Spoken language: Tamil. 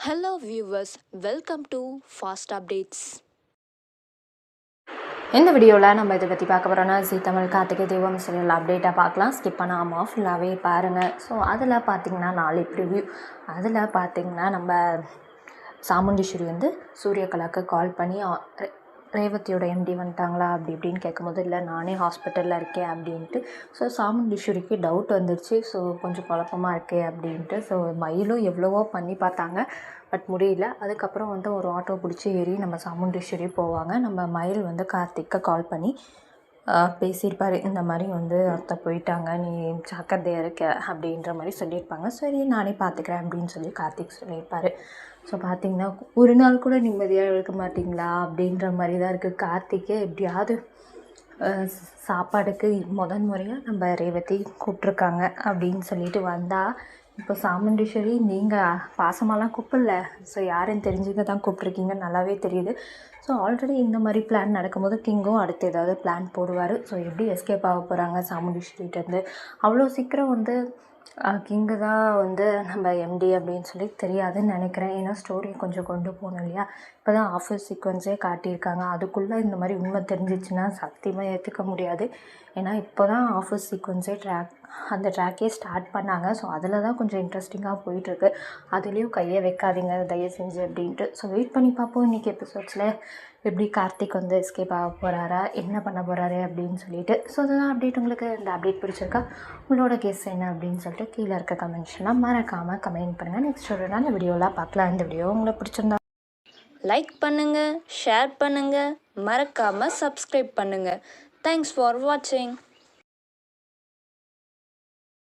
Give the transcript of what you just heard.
Hello viewers, welcome to Fast Updates. இந்த வீடியோவில் நம்ம இதை பற்றி பார்க்க போகிறோன்னா ஜீ தமிழ் கார்த்திகை தீபம் சீரியல் அப்டேட்டாக பார்க்கலாம். ஸ்கிப் பண்ணாமல் ஃபுல்லாகவே பாருங்கள். ஸோ அதில் பார்த்திங்கன்னா நாளை ப்ரிவ்யூ அதில் பார்த்திங்கன்னா நம்ம சாமுண்டீஸ்வரி வந்து சூரியகலாவுக்கு கால் பண்ணி ரேவதியோட எம்டி வந்துட்டாங்களா அப்படி இப்படின்னு கேட்கும்போது, இல்லை நானே ஹாஸ்பிட்டலில் இருக்கேன் அப்படின்ட்டு. ஸோ சாமுண்டீஸ்வரிக்கு டவுட் வந்துடுச்சு. ஸோ கொஞ்சம் குழப்பமாக இருக்கே அப்படின்ட்டு. ஸோ மயிலும் எவ்வளவோ பண்ணி பார்த்தாங்க, பட் முடியல. அதுக்கப்புறம் வந்து ஒரு ஆட்டோ பிடிச்சி ஏறி நம்ம சாமுண்டீஸ்வரி போவாங்க. நம்ம மயில் வந்து கார்த்திக்கை கால் பண்ணி பேசியிருப்பார். இந்த மாதிரி வந்து அத்தை போயிட்டாங்க, நீ ஜாக்கிரதையாக இருக்க அப்படின்ற மாதிரி சொல்லியிருப்பாங்க. சரி நானே பார்த்துக்கிறேன் அப்படின்னு சொல்லி கார்த்திக் சொல்லியிருப்பார். ஸோ பார்த்திங்கன்னா ஒரு நாள் கூட நிம்மதியாக இருக்க மாட்டிங்களா அப்படின்ற மாதிரி தான் இருக்குது. கார்த்திகே எப்படியாவது சாப்பாடுக்கு முறையாக நம்ம ரேவதி கூப்பிட்ருக்காங்க அப்படின்னு சொல்லிட்டு வந்தால், இப்போ சாமுண்டீஸ்வரி நீங்கள் பாசமாலாம் கூப்பிடல, ஸோ யாருன்னு தெரிஞ்சுக்க தான் கூப்பிட்ருக்கீங்க, நல்லாவே தெரியுது. ஸோ ஆல்ரெடி இந்த மாதிரி பிளான் நடக்கும்போது கிங்கும் அடுத்து ஏதாவது பிளான் போடுவார். ஸோ எப்படி எஸ்கேப் ஆக போகிறாங்க சாமுண்டீஸ்வரிட்டேருந்து? அவ்வளோ சீக்கிரம் வந்து கிங்கு தான் வந்து நம்ம எம்டி அப்படின்னு சொல்லி தெரியாதுன்னு நினைக்கிறேன். ஏன்னா ஸ்டோரி கொஞ்சம் கொண்டு போகணும் இல்லையா? இப்போ தான் ஆஃபீஸ் சீக்வன்ஸே காட்டியிருக்காங்க. அதுக்குள்ளே இந்த மாதிரி உண்மை தெரிஞ்சிச்சுன்னா சத்தியமாக ஏற்றுக்க முடியாது. ஏன்னா இப்போ தான் ஆஃபீஸ் சீக்வன்ஸே அந்த ட்ராக்கே ஸ்டார்ட் பண்ணாங்க. ஸோ அதில் தான் கொஞ்சம் இன்ட்ரெஸ்டிங்காக போயிட்டுருக்கு. அதுலேயும் கையை வைக்காதீங்க தயவு செஞ்சு அப்படின்ட்டு. ஸோ வெயிட் பண்ணி பார்ப்போம் இன்றைக்கி எபிசோட்ஸில் எப்படி கார்த்திக் வந்து எஸ்கேப் ஆக போகிறாரா, என்ன பண்ண போகிறாரு அப்படின்னு சொல்லிட்டு. ஸோ அதுதான் அப்டேட். உங்களுக்கு இந்த அப்டேட் பிடிச்சிருக்கா? உங்களோட கெஸ் என்ன அப்படின்னு சொல்லிட்டு கீழே இருக்க கமெண்ட்ஸ்லாம் மறக்காமல் கமெண்ட் பண்ணுங்கள். நெக்ஸ்ட் ஒரு நல்ல வீடியோலாம் பார்க்கலாம். இந்த வீடியோ உங்களுக்கு பிடிச்சிருந்தா லைக் பண்ணுங்கள், ஷேர் பண்ணுங்கள், மறக்காமல் சப்ஸ்கிரைப் பண்ணுங்கள். தேங்க்ஸ் ஃபார் வாட்சிங்.